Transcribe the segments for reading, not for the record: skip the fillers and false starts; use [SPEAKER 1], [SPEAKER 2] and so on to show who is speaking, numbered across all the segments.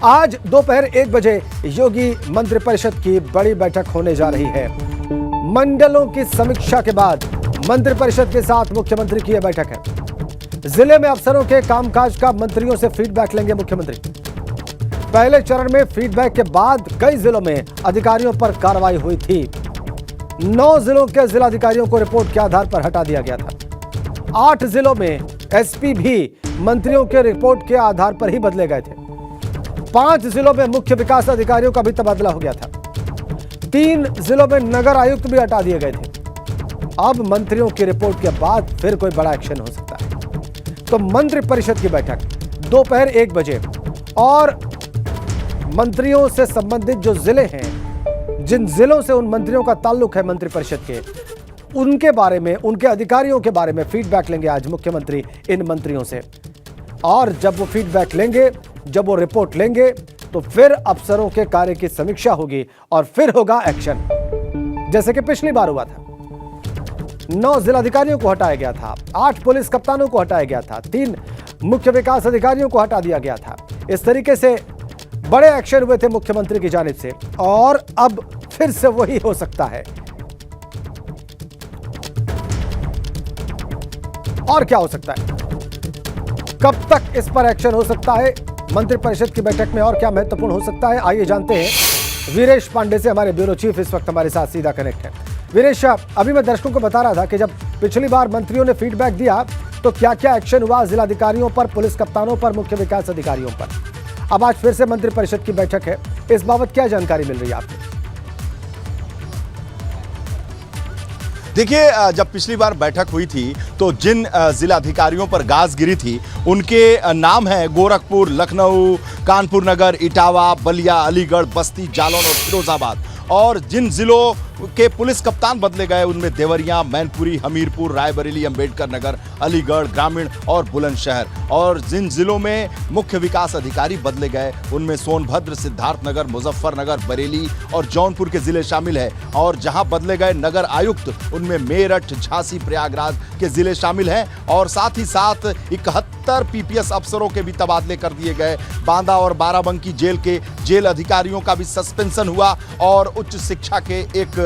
[SPEAKER 1] आज दोपहर 1 बजे योगी मंत्रिपरिषद की बड़ी बैठक होने जा रही है। मंडलों की समीक्षा के बाद मंत्रिपरिषद के साथ मुख्यमंत्री की यह बैठक है। जिले में अफसरों के कामकाज का मंत्रियों से फीडबैक लेंगे मुख्यमंत्री। पहले चरण में फीडबैक के बाद कई जिलों में अधिकारियों पर कार्रवाई हुई थी। 9 जिलों के जिलाधिकारियों को रिपोर्ट के आधार पर हटा दिया गया था। 8 जिलों में एसपी भी मंत्रियों के रिपोर्ट के आधार पर ही बदले गए थे। 5 जिलों में मुख्य विकास अधिकारियों का भी तबादला हो गया था। 3 जिलों में नगर आयुक्त भी हटा दिए गए थे। अब मंत्रियों की रिपोर्ट के बाद फिर कोई बड़ा एक्शन हो सकता है। तो मंत्रिपरिषद की बैठक दोपहर 1 बजे और मंत्रियों से संबंधित जो जिले हैं, जिन जिलों से उन मंत्रियों का ताल्लुक है मंत्रिपरिषद के, उनके बारे में, उनके अधिकारियों के बारे में फीडबैक लेंगे आज मुख्यमंत्री इन मंत्रियों से। और जब वो फीडबैक लेंगे, जब वो रिपोर्ट लेंगे, तो फिर अफसरों के कार्य की समीक्षा होगी और फिर होगा एक्शन, जैसे कि पिछली बार हुआ था। 9 जिलाधिकारियों को हटाया गया था, 8 पुलिस कप्तानों को हटाया गया था, 3 मुख्य विकास अधिकारियों को हटा दिया गया था। इस तरीके से बड़े एक्शन हुए थे मुख्यमंत्री की जानिब से और अब फिर से वही हो सकता है। और क्या हो सकता है, कब तक इस पर एक्शन हो सकता है, मंत्रिपरिषद की बैठक में और क्या महत्वपूर्ण हो सकता है, आइए जानते हैं वीरेश पांडे से। हमारे ब्यूरो चीफ इस वक्त हमारे साथ सीधा कनेक्ट है। वीरेश, अभी मैं दर्शकों को बता रहा था कि जब पिछली बार मंत्रियों ने फीडबैक दिया तो क्या क्या एक्शन हुआ जिलाधिकारियों पर, पुलिस कप्तानों पर, मुख्य विकास अधिकारियों पर। अब आज फिर से मंत्रिपरिषद की बैठक है, इस बाबत क्या जानकारी मिल रही है आपको?
[SPEAKER 2] देखिए, जब पिछली बार बैठक हुई थी तो जिन जिलाधिकारियों पर गाज गिरी थी उनके नाम हैं गोरखपुर, लखनऊ, कानपुर नगर, इटावा, बलिया, अलीगढ़, बस्ती, जालौन और फिरोजाबाद। और जिन जिलों के पुलिस कप्तान बदले गए उनमें देवरिया, मैनपुरी, हमीरपुर, रायबरेली, अंबेडकर नगर, अलीगढ़, ग्रामीण और बुलंदशहर। और जिन जिलों में मुख्य विकास अधिकारी बदले गए उनमें सोनभद्र, सिद्धार्थनगर, मुजफ्फरनगर, बरेली और जौनपुर के जिले शामिल हैं। और जहां बदले गए नगर आयुक्त उनमें मेरठ, झांसी, प्रयागराज के जिले शामिल हैं। और साथ ही साथ 71 पीपीएस अफसरों के भी तबादले कर दिए गए। बांदा और बाराबंकी जेल के जेल अधिकारियों का भी सस्पेंशन हुआ और उच्च शिक्षा के एक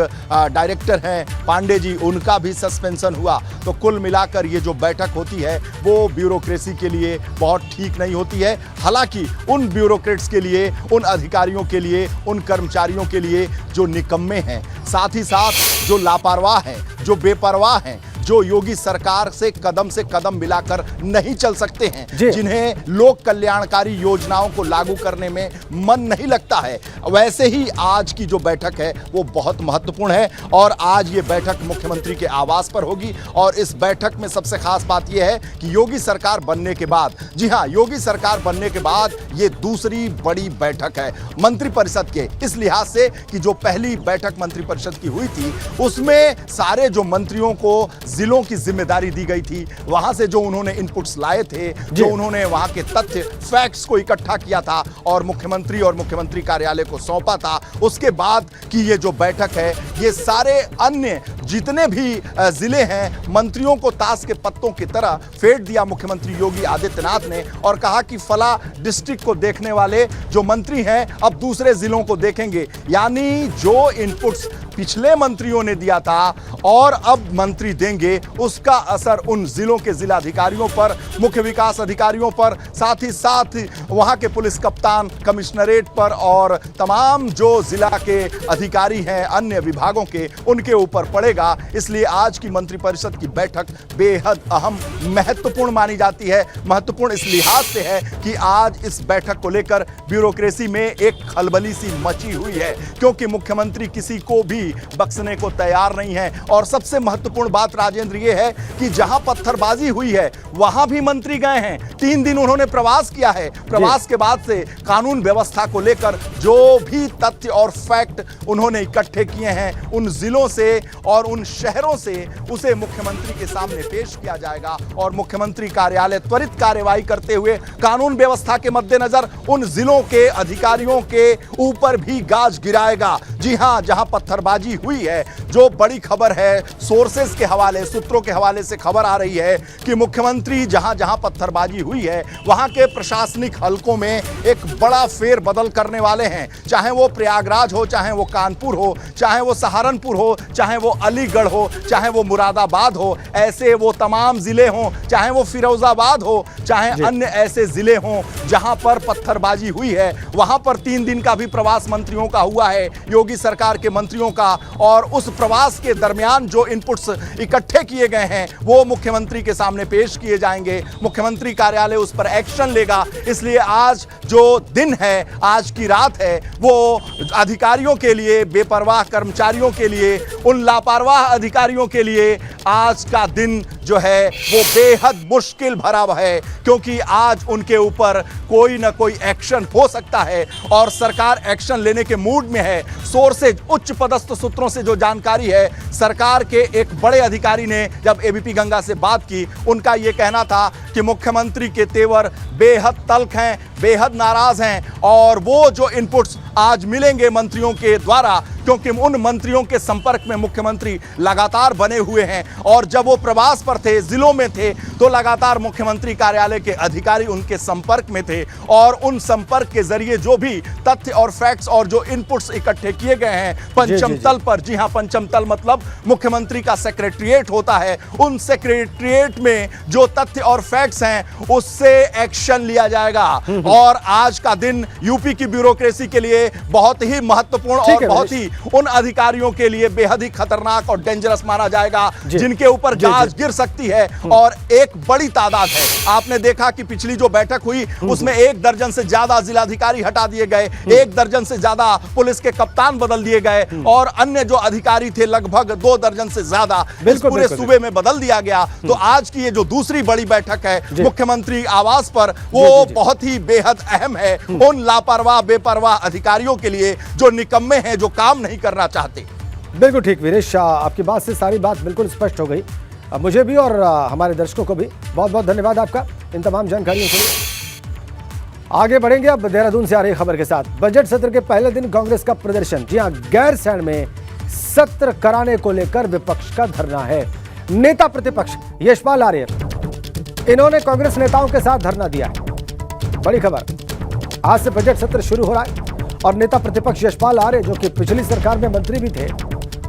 [SPEAKER 2] डायरेक्टर हैं पांडे जी, उनका भी सस्पेंशन हुआ। तो कुल मिलाकर ये जो बैठक होती है वो ब्यूरोक्रेसी के लिए बहुत ठीक नहीं होती है। हालांकि उन ब्यूरोक्रेट्स के लिए, उन अधिकारियों के लिए, उन कर्मचारियों के लिए जो निकम्मे हैं, साथ ही साथ जो लापरवाह हैं, जो बेपरवाह हैं, जो योगी सरकार से कदम मिलाकर नहीं चल सकते हैं, जिन्हें लोक कल्याणकारी योजनाओं को लागू करने में मन नहीं लगता है, वैसे ही आज की जो बैठक है वो बहुत महत्वपूर्ण है। और आज ये बैठक मुख्यमंत्री के आवास पर होगी। और इस बैठक में सबसे खास बात यह है कि योगी सरकार बनने के बाद, जी हां, योगी सरकार बनने के बाद ये दूसरी बड़ी बैठक है मंत्रिपरिषद के, इस लिहाज से कि जो पहली बैठक मंत्रिपरिषद की हुई थी उसमें सारे जो मंत्रियों को जिलों की जिम्मेदारी दी गई थी, वहां से जो उन्होंने इनपुट्स लाए थे, जो उन्होंने वहां के तथ्य, फैक्ट्स को इकट्ठा किया था और मुख्यमंत्री और मुख्यमंत्री कार्यालय को सौंपा था, उसके बाद की ये जो बैठक है, ये सारे अन्य जितने भी जिले हैं मंत्रियों को ताश के पत्तों की तरह फेंट दिया मुख्यमंत्री योगी आदित्यनाथ ने और कहा कि फला डिस्ट्रिक्ट को देखने वाले जो मंत्री हैं अब दूसरे जिलों को देखेंगे। यानी जो इनपुट्स पिछले मंत्रियों ने दिया था और अब मंत्री देंगे, उसका असर उन जिलों के जिलाधिकारियों पर, मुख्य विकास अधिकारियों पर, साथ ही साथ वहां के पुलिस कप्तान, कमिश्नरेट पर और तमाम जो जिला के अधिकारी हैं अन्य विभागों के, उनके ऊपर पड़ेगा। इसलिए आज की मंत्रिपरिषद की बैठक बेहद अहम, महत्वपूर्ण मानी जाती है। महत्वपूर्ण इस लिहाज से है कि आज इस बैठक को लेकर ब्यूरोक्रेसी में एक खलबली सी मची हुई है, क्योंकि मुख्यमंत्री किसी को भी बख्शने को तैयार नहीं है। और सबसे महत्वपूर्ण बात राजेंद्र ये है कि जहां पत्थरबाजी हुई है वहां भी मंत्री गए हैं। 3 दिन उन्होंने प्रवास किया है। प्रवास के बाद से कानून व्यवस्था को लेकर जो भी तथ्य और फैक्ट उन्होंने इकट्ठे किए हैं उन जिलों से और उन शहरों से, उसे मुख्यमंत्री के सामने पेश किया जाएगा और मुख्यमंत्री कार्यालय त्वरित कार्यवाही करते हुए कानून व्यवस्था के मद्देनजर उन जिलों के अधिकारियों के ऊपर भी गाज गिराएगा। जी हां, जहां पत्थरबाजी पत्थरबाजी हुई है। जो बड़ी खबर है, सोर्सेस के हवाले, सूत्रों के हवाले से खबर आ रही है कि मुख्यमंत्री जहां जहां पत्थरबाजी हुई है वहां के प्रशासनिक हलकों में एक बड़ा फेरबदल करने वाले हैं। चाहे वो प्रयागराज हो, चाहे वो कानपुर हो, चाहे वो सहारनपुर हो, चाहे वो अलीगढ़ हो, चाहे वो मुरादाबाद हो, ऐसे वो तमाम जिले हों, चाहे वो फिरोजाबाद हो, चाहे अन्य ऐसे जिले हों जहां पर पत्थरबाजी हुई है, वहां पर 3 दिन का भी प्रवास मंत्रियों का हुआ है, योगी सरकार के मंत्रियों का। और उस प्रवास के दरमियान जो इनपुट्स इकट्ठे किए गए हैं वो मुख्यमंत्री के सामने पेश किए जाएंगे। मुख्यमंत्री कार्यालय उस पर एक्शन लेगा। इसलिए आज जो दिन है, आज की रात है, वो अधिकारियों के लिए, बेपरवाह कर्मचारियों के लिए, उन लापरवाह अधिकारियों के लिए आज का दिन जो है वो बेहद मुश्किल भरा है, क्योंकि आज उनके ऊपर कोई ना कोई एक्शन हो सकता है और सरकार एक्शन लेने के मूड में है। सोर्सेज, उच्च पदस्थ सूत्रों से जो जानकारी है, सरकार के एक बड़े अधिकारी ने जब एबीपी गंगा से बात की, उनका यह कहना था कि मुख्यमंत्री के तेवर बेहद तल्ख हैं, बेहद नाराज हैं और वो जो इनपुट्स आज मिलेंगे मंत्रियों के द्वारा, क्योंकि उन मंत्रियों के संपर्क में मुख्यमंत्री लगातार बने हुए हैं और जब वो प्रवास पर थे, जिलों में थे, तो लगातार मुख्यमंत्री कार्यालय के अधिकारी उनके संपर्क में थे और उन संपर्क के जरिए जो भी तथ्य और फैक्ट्स और जो इनपुट्स इकट्ठे किए गए हैं पंचम तल पर, जी हां, पंचम तल मतलब मुख्यमंत्री का सेक्रेटरिएट होता है, उन सेक्रेटरिएट में जो तथ्य और फैक्ट्स हैं उससे एक्शन लिया जाएगा। और आज का दिन यूपी की ब्यूरोक्रेसी के लिए बहुत ही महत्वपूर्ण और बहुत ही उन अधिकारियों के लिए बेहद ही खतरनाक और डेंजरस माना जाएगा जिनके ऊपर गाज गिर सकती है। और एक बड़ी तादाद है, आपने देखा कि पिछली जो बैठक हुई उसमें 1 दर्जन से ज्यादा जिलाधिकारी हटा दिए गए, 1 दर्जन से ज्यादा पुलिस के कप्तान बदल दिए गए और अन्य जो अधिकारी थे लगभग 2 दर्जन से ज्यादा इस पूरे सूबे में बदल दिया गया। तो आज की ये जो दूसरी बड़ी बैठक है मुख्यमंत्री आवास पर, वो बहुत ही बेहद अहम है उन लापरवाह बेपरवाह अधिकारियों के लिए जो निकम्मे हैं, जो काम नहीं करना चाहते।
[SPEAKER 1] बिल्कुल ठीक वीरेश, आपकी बात से सारी बात बिल्कुल स्पष्ट हो गई। अब मुझे भी और हमारे दर्शकों को भी बहुत बहुत धन्यवाद आपका इन तमाम जानकारियों के लिए। आगे बढ़ेंगे अब देहरादून से आ रही खबर के साथ। बजट सत्र के पहले दिन कांग्रेस का प्रदर्शन, जी हां, गैरसैंण में सत्र कराने को लेकर विपक्ष का धरना है। नेता प्रतिपक्ष यशपाल आर्य, इन्होंने कांग्रेस नेताओं के साथ धरना दिया है। बड़ी खबर, आज से बजट सत्र शुरू हो रहा है और नेता प्रतिपक्ष यशपाल आर्य, जो कि पिछली सरकार में मंत्री भी थे,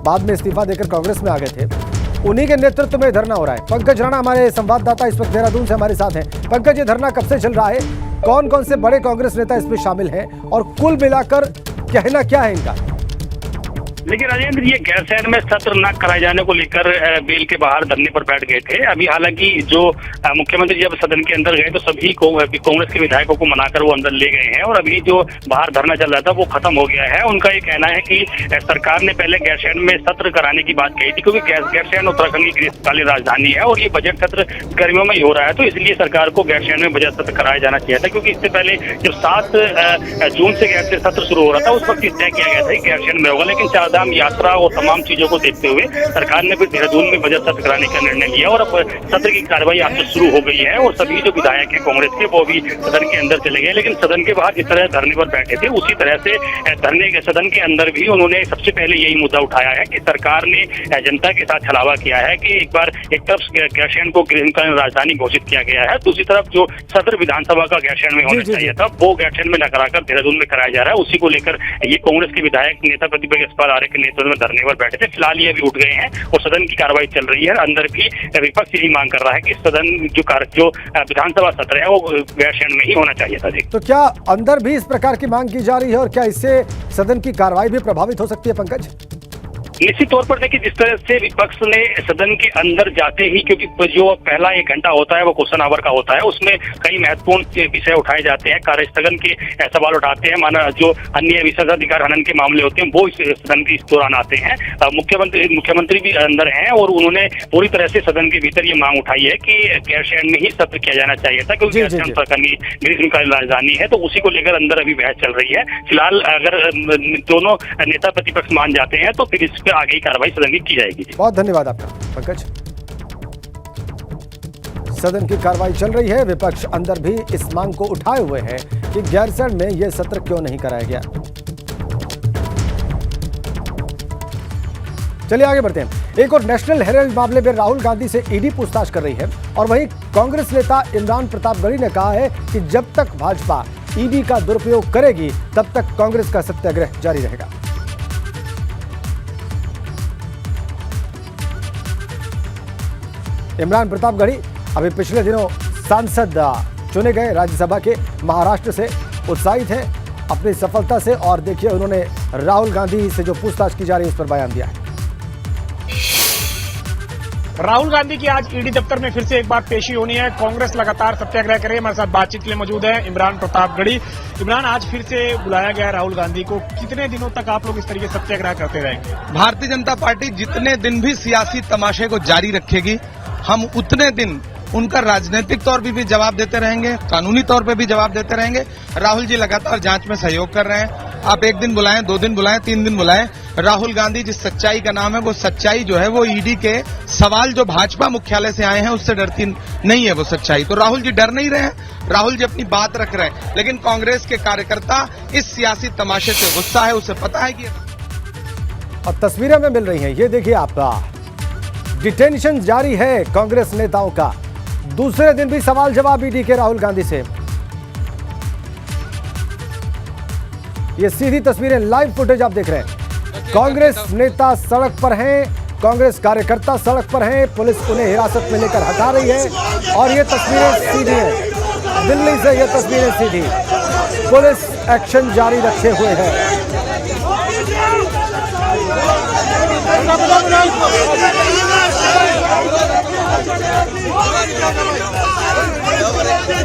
[SPEAKER 1] बाद में इस्तीफा देकर कांग्रेस में आ गए थे, उन्हीं के नेतृत्व में धरना हो रहा है। पंकज राणा हमारे संवाददाता इस वक्त देहरादून से हमारे साथ हैं। पंकज, ये धरना कब से चल रहा है, कौन कौन से बड़े कांग्रेस नेता इसमें शामिल हैं और कुल मिलाकर कहना क्या है इनका?
[SPEAKER 3] लेकिन राजेंद्र, ये गैरसैंण में सत्र न कराए जाने को लेकर बेल के बाहर धरने पर बैठ गए थे। अभी हालांकि जो मुख्यमंत्री जब सदन के अंदर गए तो सभी को कांग्रेस के विधायकों को मनाकर वो अंदर ले गए हैं और अभी जो बाहर धरना चल रहा था वो खत्म हो गया है। उनका ये कहना है कि सरकार ने पहले गैरसैंण में सत्र कराने की बात कही थी, क्योंकि गैरसैंण उत्तराखंड की ग्रीष्मकालीन राजधानी है और ये बजट सत्र गर्मियों में ही हो रहा है, तो इसलिए सरकार को गैरसैंण में बजट सत्र कराया जाना चाहिए था। क्योंकि इससे पहले जब 7 जून से गैरसैंण सत्र शुरू हो रहा था उस वक्त तय किया गया था कि गैरसैंण में होगा, लेकिन चारधाम यात्रा और तमाम चीजों को देखते हुए सरकार ने फिर देहरादून में बजट सत्र कराने का निर्णय लिया और अब सत्र की कार्रवाई आज से शुरू हो गई है और सभी जो विधायक हैं कांग्रेस के वो भी सदन के अंदर चले गए। लेकिन सदन के बाहर जिस तरह धरने पर बैठे थे उसी तरह से सदन के अंदर भी उन्होंने सबसे पहले यही मुद्दा उठाया है कि सरकार ने जनता के साथ छलावा किया है कि एक बार एक तरफ गैरसैंण को ग्रीष्मकालीन राजधानी घोषित किया गया है, दूसरी तरफ जो सत्र विधानसभा का गैरसैंण में होना चाहिए था वो गैरसैंण में न कराकर देहरादून में कराया जा रहा है। उसी को लेकर ये कांग्रेस के विधायक नेता प्रतिपक्ष यशपाल आर्य के नेतृत्व में धरने पर बैठे थे। फिलहाल ये भी उठ गए हैं और सदन की कार्रवाई चल रही है। अंदर भी विपक्ष यही मांग कर रहा है कि सदन जो विधानसभा सत्र है वो गैरसैंण में ही होना चाहिए था।
[SPEAKER 1] तो क्या अंदर भी इस प्रकार की मांग की जा रही है और क्या इससे सदन की कार्रवाई भी प्रभावित हो सकती है पंकज?
[SPEAKER 3] निश्चित तौर पर देखिए, जिस तरह से विपक्ष ने सदन के अंदर जाते ही, क्योंकि जो पहला 1 घंटा होता है वो क्वेश्चन आवर का होता है, उसमें कई महत्वपूर्ण विषय उठाए जाते हैं, कार्यस्थगन के सवाल उठाते हैं, माना जो अन्य विशेषाधिकार हनन के मामले होते हैं वो सदन के इस दौरान आते हैं। मुख्यमंत्री भी अंदर हैं और उन्होंने पूरी तरह से सदन के भीतर ये मांग उठाई है कि गैरसैंण में ही सत्र किया जाना चाहिए था, क्योंकि गैरसैंण उत्तराखंड की ग्रीष्मकालीन राजधानी है, तो उसी को लेकर अंदर अभी बहस चल रही है। फिलहाल अगर दोनों नेता प्रतिपक्ष मान जाते हैं तो फिर इस पर आगे कार्रवाई सदन की जाएगी।
[SPEAKER 1] बहुत धन्यवाद आपका पंकज। सदन की कार्रवाई चल रही है, विपक्ष अंदर भी इस मांग को उठाए हुए है कि गैरसैंण में यह सत्र क्यों नहीं कराया गया। चलिए आगे बढ़ते हैं। एक और नेशनल हेराल्ड मामले में राहुल गांधी से ईडी पूछताछ कर रही है और वहीं कांग्रेस नेता इमरान प्रतापगढ़ी ने कहा है कि जब तक भाजपा ईडी का दुरुपयोग करेगी तब तक कांग्रेस का सत्याग्रह जारी रहेगा। इमरान प्रतापगढ़ी अभी पिछले दिनों सांसद चुने गए राज्यसभा के महाराष्ट्र से उत्साहित हैं अपनी सफलता से और देखिए उन्होंने राहुल गांधी से जो पूछताछ की जा रही है इस पर बयान दिया है।
[SPEAKER 4] राहुल गांधी की आज ईडी दफ्तर में फिर से एक बार पेशी होनी है। कांग्रेस लगातार सत्याग्रह करे। हमारे साथ बातचीत के लिए मौजूद है इमरान प्रतापगढ़ी। इमरान, आज फिर से बुलाया गया राहुल गांधी को। कितने दिनों तक आप लोग इस तरीके से सत्याग्रह करते रहेंगे?
[SPEAKER 5] भारतीय जनता पार्टी जितने दिन भी सियासी तमाशे को जारी रखेगी, हम उतने दिन उनका राजनीतिक तौर पर भी जवाब देते रहेंगे, कानूनी तौर पर भी जवाब देते रहेंगे। राहुल जी लगातार जांच में सहयोग कर रहे हैं। आप 1 दिन बुलाएं, 2 दिन बुलाएं, 3 दिन बुलाएं, राहुल गांधी जिस सच्चाई का नाम है वो सच्चाई जो है वो ईडी के सवाल जो भाजपा मुख्यालय से आए हैं उससे डरती नहीं है वो सच्चाई। तो राहुल जी डर नहीं रहे हैं, राहुल जी अपनी बात रख रहे हैं। लेकिन कांग्रेस के कार्यकर्ता इस सियासी तमाशे से गुस्सा है, उसे पता है कि
[SPEAKER 1] और तस्वीरें में मिल रही हैं, ये देखिए आपका डिटेंशन जारी है कांग्रेस नेताओं का। दूसरे दिन भी सवाल जवाब ईडी के राहुल गांधी से। ये सीधी तस्वीरें, लाइव फुटेज आप देख रहे हैं। कांग्रेस नेता सड़क पर हैं, कांग्रेस कार्यकर्ता सड़क पर हैं, पुलिस उन्हें हिरासत में लेकर हटा रही है और ये तस्वीरें सीधी हैं दिल्ली से। ये तस्वीरें सीधी, पुलिस एक्शन जारी रखे हुए है।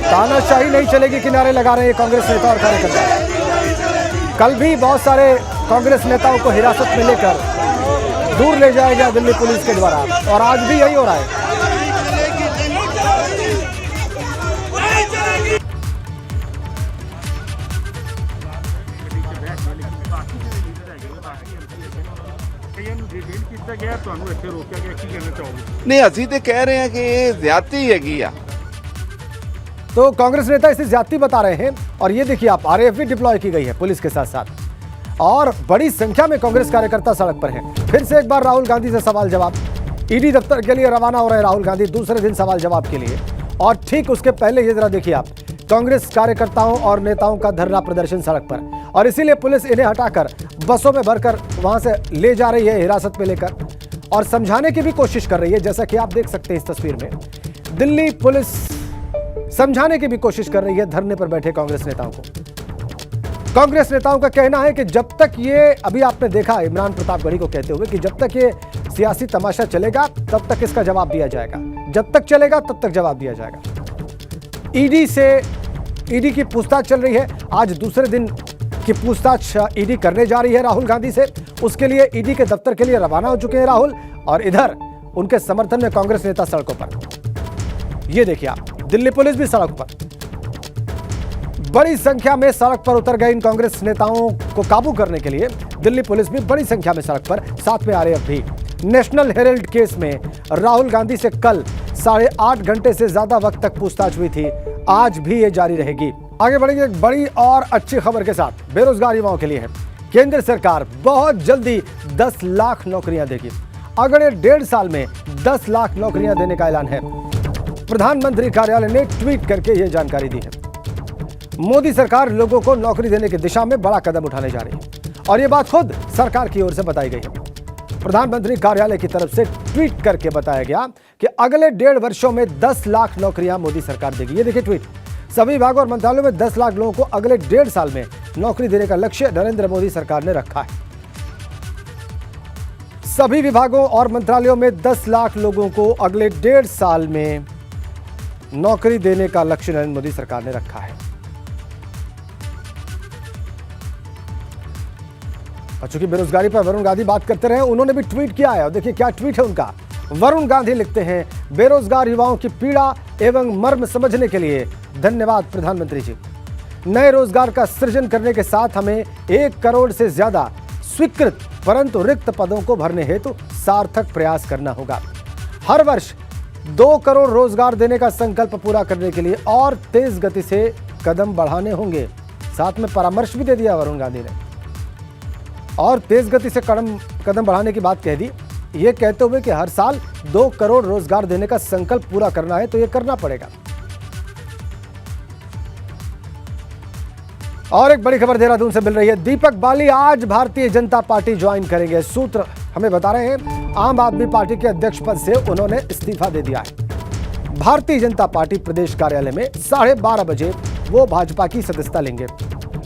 [SPEAKER 1] तानाशाही नहीं चलेगी, किनारे लगा रहे हैं कांग्रेस नेता और कार्यकर्ता। कल भी बहुत सारे कांग्रेस नेताओं को हिरासत में लेकर दूर ले जाया गया दिल्ली पुलिस के द्वारा और आज भी यही हो रहा है।
[SPEAKER 6] नहीं, ਅਸੀਂ ਤੇ ਕਹਿ ਰਹੇ ਹਾਂ ਕਿ ਇਹ ਜ਼ਿਆਦਤੀ ਹੈਗੀ ਆ।
[SPEAKER 1] तो कांग्रेस नेता इसे ज्यादती बता रहे हैं और ये देखिए आप, आरएएफ भी डिप्लॉय की गई है पुलिस के साथ साथ और बड़ी संख्या में कांग्रेस कार्यकर्ता सड़क पर हैं। फिर से एक बार राहुल गांधी से सवाल जवाब। ईडी दफ्तर के लिए रवाना हो रहे राहुल गांधी दूसरे दिन सवाल जवाब के लिए। और ठीक उसके पहले ये जरा देखिए आप, कांग्रेस कार्यकर्ताओं और नेताओं का धरना प्रदर्शन सड़क पर और इसीलिए पुलिस इन्हें हटाकर बसों में भरकर वहां से ले जा रही है हिरासत में लेकर और समझाने की भी कोशिश कर रही है। जैसा कि आप देख सकते हैं इस तस्वीर में, दिल्ली पुलिस समझाने की भी कोशिश कर रही है धरने पर बैठे कांग्रेस नेताओं को। कांग्रेस नेताओं का कहना है कि जब तक ये, अभी आपने देखा इमरान प्रतापगढ़ी को कहते हुए कि जब तक ये सियासी तमाशा चलेगा तब तक इसका जवाब दिया जाएगा, जब तक चलेगा तब तक जवाब दिया जाएगा। ईडी की पूछताछ चल रही है। आज दूसरे दिन की पूछताछ ईडी करने जा रही है राहुल गांधी से। उसके लिए ईडी के दफ्तर के लिए रवाना हो चुके हैं राहुल और इधर उनके समर्थन में कांग्रेस नेता सड़कों पर। ये देखिए आप, दिल्ली पुलिस भी सड़क पर, बड़ी संख्या में सड़क पर उतर गए इन कांग्रेस नेताओं को काबू करने के लिए। दिल्ली पुलिस भी बड़ी संख्या में सड़क पर, साथ में आरएएफ भी। नेशनल हेराल्ड केस में राहुल गांधी से कल 8.5 घंटे से ज्यादा वक्त तक पूछताछ हुई थी। आज भी ये जारी रहेगी। आगे बढ़ेंगे एक बड़ी और अच्छी खबर के साथ, बेरोजगार युवाओं के लिए है। केंद्र सरकार बहुत जल्दी 10 लाख नौकरियां देगी। अगले 1.5 साल में 10 लाख नौकरियां देने का ऐलान है। प्रधानमंत्री कार्यालय ने ट्वीट करके यह जानकारी दी है। मोदी सरकार लोगों को नौकरी देने की दिशा में बड़ा कदम उठाने जा रही है और यह बात खुद सरकार की ओर से बताई गई है। प्रधानमंत्री कार्यालय की तरफ से ट्वीट करके बताया गया कि अगले 1.5 वर्षों में 10 लाख नौकरियां मोदी सरकार देगी। ये देखिए ट्वीट, सभी विभागों और मंत्रालयों में 10 लाख लोगों को अगले 1.5 साल में नौकरी देने का लक्ष्य नरेंद्र मोदी सरकार ने रखा है। सभी विभागों और मंत्रालयों में 10 लाख लोगों को अगले 1.5 साल में नौकरी देने का लक्ष्य नरेंद्र मोदी सरकार ने रखा है। और चूंकि बेरोजगारी पर वरुण गांधी बात करते रहे, उन्होंने भी ट्वीट किया है और देखिए क्या ट्वीट है उनका। वरुण गांधी लिखते हैं, बेरोजगार युवाओं की पीड़ा एवं मर्म समझने के लिए धन्यवाद प्रधानमंत्री जी। नए रोजगार का सृजन करने के साथ हमें 1 करोड़ से ज्यादा स्वीकृत परंतु रिक्त पदों को भरने हेतु सार्थक प्रयास करना होगा। हर वर्ष 2 करोड़ रोजगार देने का संकल्प पूरा करने के लिए और तेज गति से कदम बढ़ाने होंगे। साथ में परामर्श भी दे दिया वरुण गांधी ने और तेज गति से कदम बढ़ाने की बात कह दी। ये कहते हुए कि हर साल 2 करोड़ रोजगार देने का संकल्प पूरा करना है तो ये करना पड़ेगा। और एक बड़ी खबर देहरादून से मिल रही है। दीपक बाली आज भारतीय जनता पार्टी ज्वाइन करेंगे। सूत्र हमें बता रहे हैं आम आदमी पार्टी के अध्यक्ष पद से उन्होंने इस्तीफा दे दिया है। भारतीय जनता पार्टी प्रदेश कार्यालय में 12:30 बजे वो भाजपा की सदस्यता लेंगे।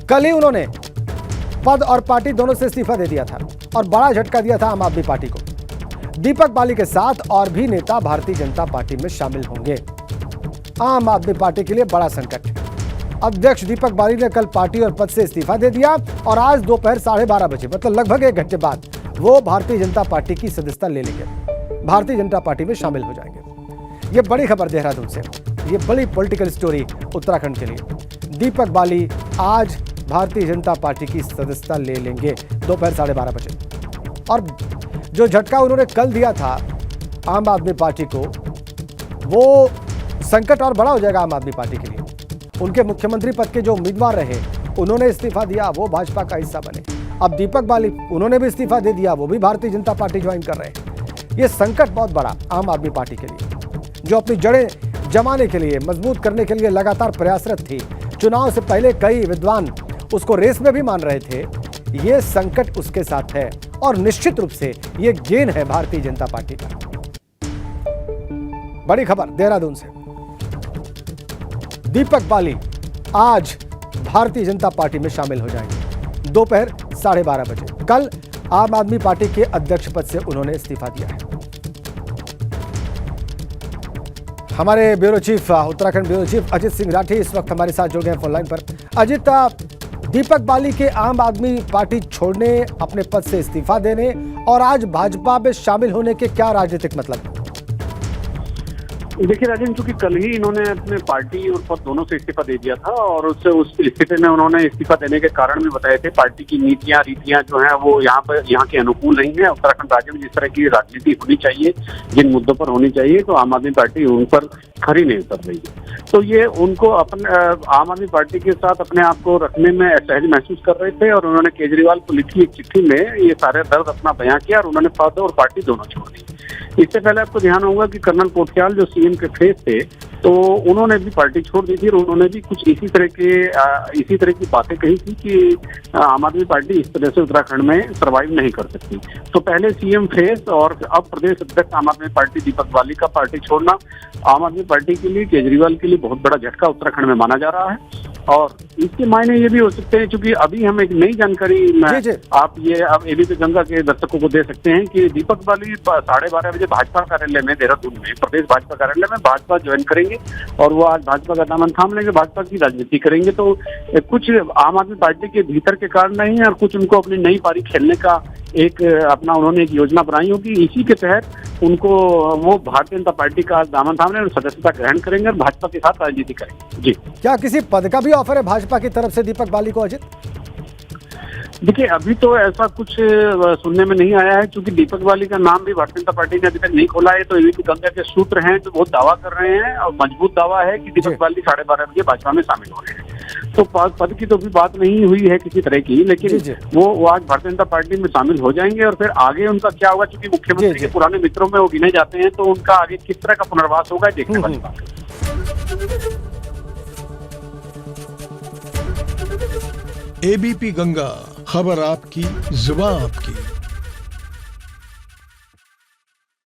[SPEAKER 1] कल ही उन्होंने पद और पार्टी दोनों से इस्तीफा दे दिया था और बड़ा झटका दिया था आम आदमी पार्टी को। दीपक बाली के साथ और भी नेता भारतीय जनता पार्टी में शामिल होंगे। आम आदमी पार्टी के लिए बड़ा संकट। अध्यक्ष दीपक बाली ने कल पार्टी और पद से इस्तीफा दे दिया और आज दोपहर 12:30 बजे मतलब लगभग 1 घंटे बाद वो भारतीय जनता पार्टी की सदस्यता ले लेंगे, भारतीय जनता पार्टी में शामिल हो जाएंगे। ये बड़ी खबर देहरादून से, ये बड़ी पॉलिटिकल स्टोरी उत्तराखंड के लिए। दीपक बाली आज भारतीय जनता पार्टी की सदस्यता ले लेंगे दोपहर 12:30 बजे। और जो झटका उन्होंने कल दिया था आम आदमी पार्टी को, वो संकट और बड़ा हो जाएगा आम आदमी पार्टी के लिए। उनके मुख्यमंत्री पद के जो उम्मीदवार रहे उन्होंने इस्तीफा दिया, वो भाजपा का हिस्सा बने। अब दीपक बाली उन्होंने भी इस्तीफा दे दिया, वो भी भारतीय जनता पार्टी ज्वाइन कर रहे हैं। ये संकट बहुत बड़ा आम आदमी पार्टी के लिए, जो अपनी जड़ें जमाने के लिए, मजबूत करने के लिए लगातार प्रयासरत थी। चुनाव से पहले कई विद्वान उसको रेस में भी मान रहे थे। ये संकट उसके साथ है और निश्चित रूप से ये गेन है भारतीय जनता पार्टी का। बड़ी खबर देहरादून से। दीपक बाली आज भारतीय जनता पार्टी में शामिल हो जाएंगे दोपहर 12:30 बजे। कल आम आदमी पार्टी के अध्यक्ष पद से उन्होंने इस्तीफा दिया है। हमारे bureau chief, Uttarakhand bureau chief Ajit Singh Rathi इस वक्त हमारे साथ जुड़ गए हैं फोन लाइन पर। अजित, दीपक बाली के आम आदमी पार्टी छोड़ने, अपने पद से इस्तीफा देने और आज भाजपा में शामिल होने के क्या राजनीतिक मतलब है?
[SPEAKER 7] देखिए राजेंद्र, चूंकि कल ही इन्होंने अपने पार्टी और पद दोनों से इस्तीफा दे दिया था और उससे उस स्थिति में उन्होंने इस्तीफा देने के कारण भी बताए थे। पार्टी की नीतियां रीतियां जो हैं वो यहाँ के अनुकूल नहीं है। उत्तराखंड राज्य में जिस तरह की राजनीति होनी चाहिए, जिन मुद्दों पर होनी चाहिए, तो आम आदमी पार्टी उन पर खरी नहीं उतर रही है। तो ये उनको अपने आम आदमी पार्टी के साथ अपने आप को रखने में असहज महसूस कर रहे थे और उन्होंने केजरीवाल को लिखी एक चिट्ठी में ये सारे दर्द अपना बयां किया और उन्होंने पद और पार्टी दोनों छोड़ दी। इससे पहले आपको ध्यान होगा कि कर्नल कोठियाल जो सीएम के फेस थे, तो उन्होंने भी पार्टी छोड़ दी थी और उन्होंने भी कुछ इसी तरह की बातें कही थी कि आम आदमी पार्टी इस तरह से उत्तराखंड में सर्वाइव नहीं कर सकती। तो पहले सीएम फेस और अब प्रदेश अध्यक्ष आम आदमी पार्टी दीपक बाली का पार्टी छोड़ना आम आदमी पार्टी के लिए, केजरीवाल के लिए बहुत बड़ा झटका उत्तराखंड में माना जा रहा है। और इसके मायने ये भी हो सकते हैं, क्योंकि अभी हम एक नई जानकारी आप ये अब एबीपी गंगा के दर्शकों को दे सकते हैं कि दीपक बाली 12:30 बजे भाजपा कार्यालय में, देहरादून में, प्रदेश भाजपा कार्यालय में भाजपा ज्वाइन करेंगे और वो आज भाजपा का दामन थाम लेंगे, भाजपा की राजनीति करेंगे। तो कुछ आम आदमी पार्टी के भीतर के कारण नहीं है और कुछ उनको अपनी नई पारी खेलने का उन्होंने एक योजना बनाई होगी। इसी के तहत उनको वो भारतीय जनता पार्टी का दामन थाम लेंगे, सदस्यता ग्रहण करेंगे और भाजपा के साथ राजनीति करेंगे। जी, क्या
[SPEAKER 1] किसी पद का भी ऑफर है भाजपा की तरफ से दीपक बाली को? अजित,
[SPEAKER 7] देखिए अभी तो ऐसा कुछ सुनने में नहीं आया है, क्योंकि दीपक बाली का नाम भी भारतीय जनता पार्टी ने अभी तक नहीं खोला है। तो एबीपी गंगा के सूत्र हैं जो बहुत दावा कर रहे हैं और मजबूत दावा है कि दीपक बाली 12:30 बजे भाजपा में शामिल हो रहे हैं। तो पद की तो भी बात नहीं हुई है किसी तरह की, लेकिन वो आज भारतीय जनता पार्टी में शामिल हो जाएंगे और फिर आगे उनका क्या होगा, क्योंकि मुख्यमंत्री के पुराने मित्रों में वो गिने जाते हैं, तो उनका आगे किस तरह का पुनर्वास होगा देखने वाली बात है।
[SPEAKER 8] एबीपी गंगा, खबर आपकी, जुबान आपकी।